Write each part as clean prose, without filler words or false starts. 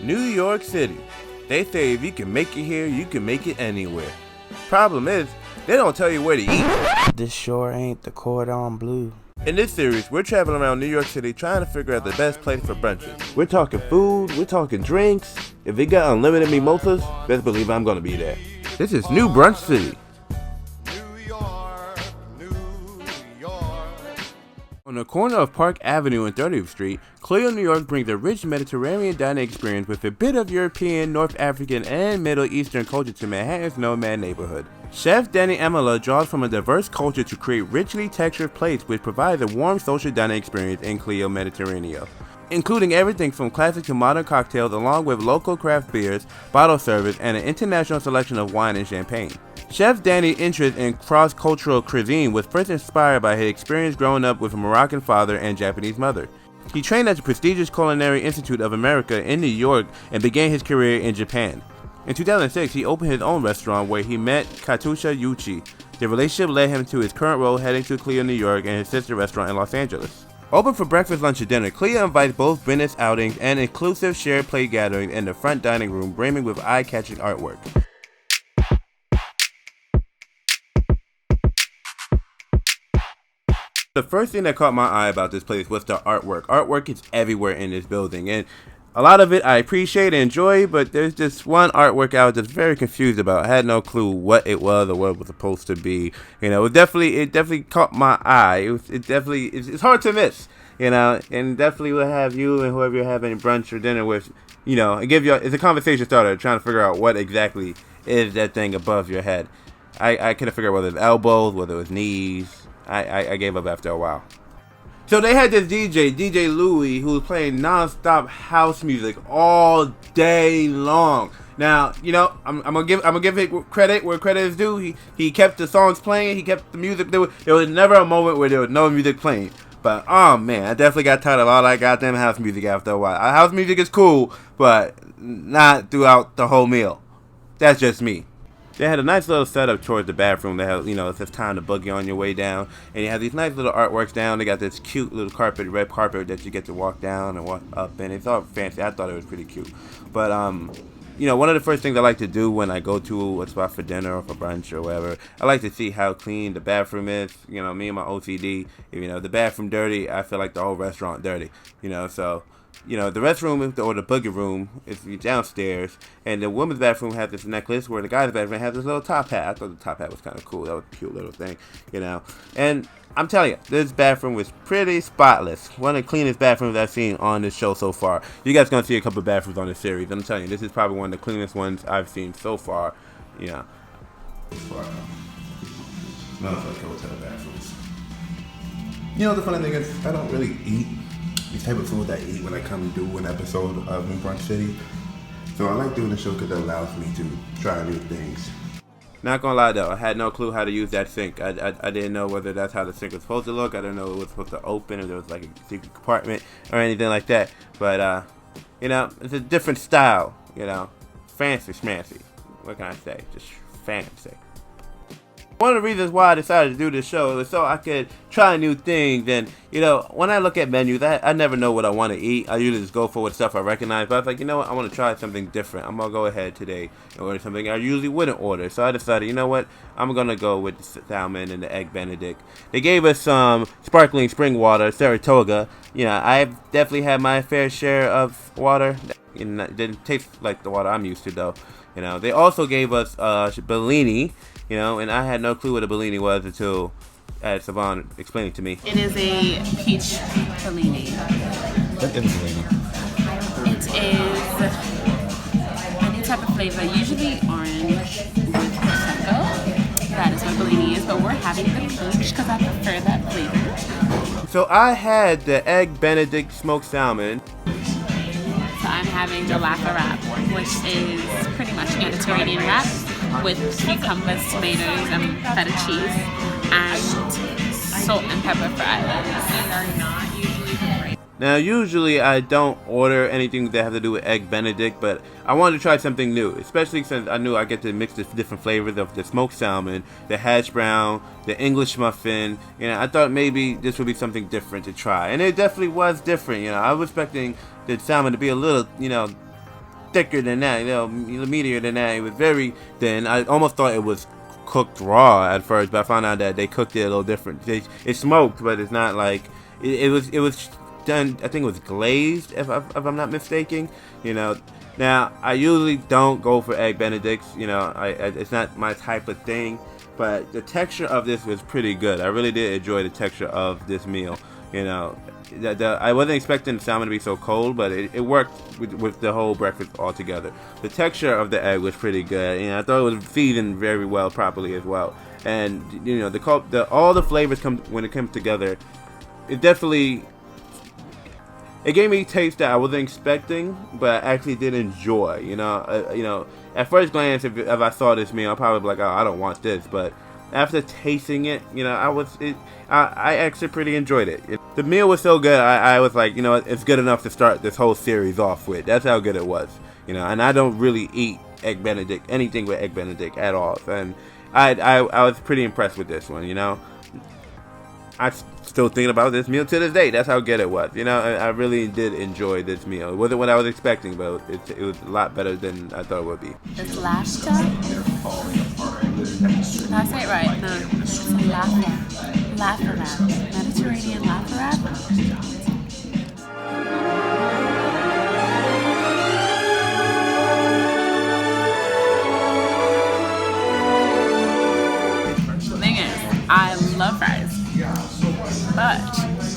New York City. They say if you can make it here, you can make it anywhere. Problem is, they don't tell you where to eat. This sure ain't the cordon bleu. In this series, we're traveling around New York City trying to figure out the best place for brunches. We're talking food, we're talking drinks. If they got unlimited mimosas, best believe I'm gonna be there. This is New Brunch City. On the corner of Park Avenue and 30th Street, Cleo, New York brings a rich Mediterranean dining experience with a bit of European, North African, and Middle Eastern culture to Manhattan's NoMad neighborhood. Chef Danny Amola draws from a diverse culture to create richly textured plates which provides a warm social dining experience in Cleo Mediterraneo, including everything from classic to modern cocktails along with local craft beers, bottle service, and an international selection of wine and champagne. Chef Danny's interest in cross-cultural cuisine was first inspired by his experience growing up with a Moroccan father and Japanese mother. He trained at the prestigious Culinary Institute of America in New York and began his career in Japan. In 2006, he opened his own restaurant where he met Katusha Yuchi. The relationship led him to his current role heading to Cleo, New York, and his sister restaurant in Los Angeles. Open for breakfast, lunch, and dinner, Cleo invites both business outings and inclusive shared plate gatherings in the front dining room, brimming with eye-catching artwork. The first thing that caught my eye about this place was the artwork. Artwork is everywhere in this building, and a lot of it I appreciate and enjoy, but there's just one artwork I was just very confused about. I had no clue what it was or what it was supposed to be. You know, it definitely caught my eye. It's hard to miss, you know, and definitely will have you and whoever you're having brunch or dinner with, you know, it's a conversation starter trying to figure out what exactly is that thing above your head. I couldn't figure out whether it was elbows, whether it was knees. I gave up after a while. So they had this DJ Louie, who was playing non-stop house music all day long. Now, you know, I'm gonna give it credit where credit is due. He kept the songs playing. He kept the music. There was never a moment where there was no music playing. But oh man, I definitely got tired of all that goddamn house music after a while. House music is cool, but not throughout the whole meal. That's just me. They had a nice little setup towards the bathroom. They had, you know, it says time to boogie on your way down. And you have these nice little artworks down. They got this cute little carpet, red carpet that you get to walk down and walk up. And it's all fancy. I thought it was pretty cute. But, you know, one of the first things I like to do when I go to a spot for dinner or for brunch or whatever, I like to see how clean the bathroom is. You know, me and my OCD, if, you know, the bathroom dirty, I feel like the whole restaurant dirty. You know, so... You know, the restroom or the boogie room is downstairs, and the women's bathroom has this necklace where the guy's bathroom has this little top hat. I thought the top hat was kind of cool. That was a cute little thing, you know. And I'm telling you, this bathroom was pretty spotless. One of the cleanest bathrooms I've seen on this show so far. You guys gonna see a couple of bathrooms on this series. I'm telling you, this is probably one of the cleanest ones I've seen so far. You know. Smells like hotel bathrooms. You know, the funny thing is, I don't really eat the type of food I eat when I come do an episode of New Brunch City. So I like doing the show because it allows me to try new things. Not gonna lie though, I had no clue how to use that sink. I didn't know whether that's how the sink was supposed to look. I didn't know it was supposed to open, if there was like a secret compartment or anything like that. But you know, it's a different style, you know. Fancy schmancy. What can I say? Just fancy. One of the reasons why I decided to do this show was so I could try new things. And, you know, when I look at menus, I never know what I want to eat. I usually just go for what stuff I recognize. But I was like, you know what? I want to try something different. I'm going to go ahead today and order something I usually wouldn't order. So I decided, you know what? I'm going to go with the salmon and the egg benedict. They gave us some sparkling spring water, Saratoga. You know, I've definitely had my fair share of water. It didn't taste like the water I'm used to, though. You know, they also gave us Bellini. You know, and I had no clue what a Bellini was until Savon explained it to me. It is a peach Bellini. What is Bellini? It is any type of flavor, usually orange with prosecco. That is what Bellini is, but we're having the peach because I prefer that flavor. So I had the egg benedict smoked salmon. So I'm having the lapa wrap, which is pretty much Mediterranean wrap with cucumbers, tomatoes, and feta cheese, and salt and pepper fries. Now, usually I don't order anything that have to do with egg benedict, but I wanted to try something new, especially since I knew I get to mix the different flavors of the smoked salmon, the hash brown, the English muffin. You know, I thought maybe this would be something different to try, and it definitely was different. You know, I was expecting the salmon to be a little, you know, thicker than that, you know, meatier than that. It was very thin. I almost thought it was cooked raw at first, but I found out that they cooked it a little different. It's smoked, but it's not like it was done. I think it was glazed, if I'm not mistaken. You know, now I usually don't go for egg benedicts. You know, it's not my type of thing. But the texture of this was pretty good. I really did enjoy the texture of this meal. You know, I wasn't expecting the salmon to be so cold, but it worked with the whole breakfast altogether. The texture of the egg was pretty good, and I thought it was seasoned very well, properly as well. And you know, all the flavors come when it comes together. It definitely gave me a taste that I wasn't expecting, but I actually did enjoy. You know, at first glance, if I saw this meal, I'd probably be like, oh, I don't want this. But after tasting it, you know, I actually pretty enjoyed it. The meal was so good, I was like, you know, it's good enough to start this whole series off with. That's how good it was. You know, and I don't really eat egg benedict, anything with egg benedict at all. And I was pretty impressed with this one, you know. I'm still thinking about this meal to this day. That's how good it was. You know, I really did enjoy this meal. It wasn't what I was expecting, but it was a lot better than I thought it would be. It's lashta? Did I say it right? No. It's laffa wrap. Mediterranean laffa wrap. The thing is, I love fries. But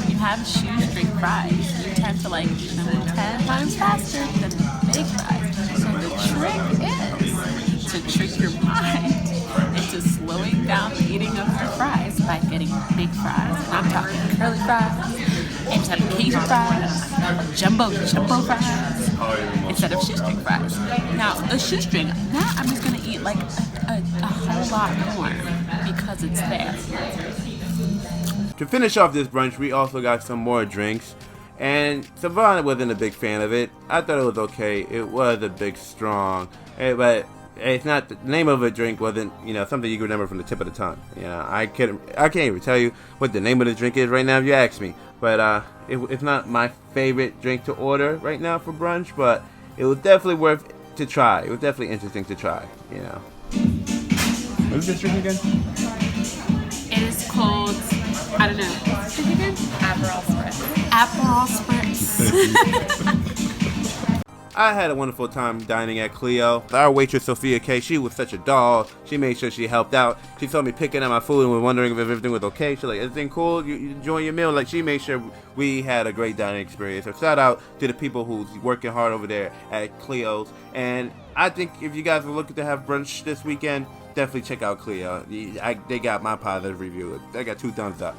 you have shoestring fries, you tend to like eat them 10 times faster than big fries. So the trick is to trick your mind into slowing down the eating of your fries by getting big fries. And I'm talking curly fries instead of Cajun fries, jumbo fries instead of shoestring fries. Now the shoestring, now I'm just gonna eat like a whole lot more because it's there. To finish off this brunch, we also got some more drinks, and Savannah wasn't a big fan of it. I thought it was okay. It was a bit strong, but it's not. The name of a drink wasn't, you know, something you can remember from the tip of the tongue. You know, I can't even tell you what the name of the drink is right now if you ask me. But it's not my favorite drink to order right now for brunch, but it was definitely worth to try. It was definitely interesting to try. You know. What is this drink again? It is called, I don't know, what's it again? Aperol Spritz. Aperol Spritz. I had a wonderful time dining at Cleo. Our waitress, Sophia K, she was such a doll. She made sure she helped out. She saw me picking up my food and was wondering if everything was okay. She's like, everything cool? You enjoying your meal? Like, she made sure we had a great dining experience. So shout out to the people who's working hard over there at Cleo's. And I think if you guys are looking to have brunch this weekend, definitely check out Cleo. They got my positive review. I got 2 thumbs up.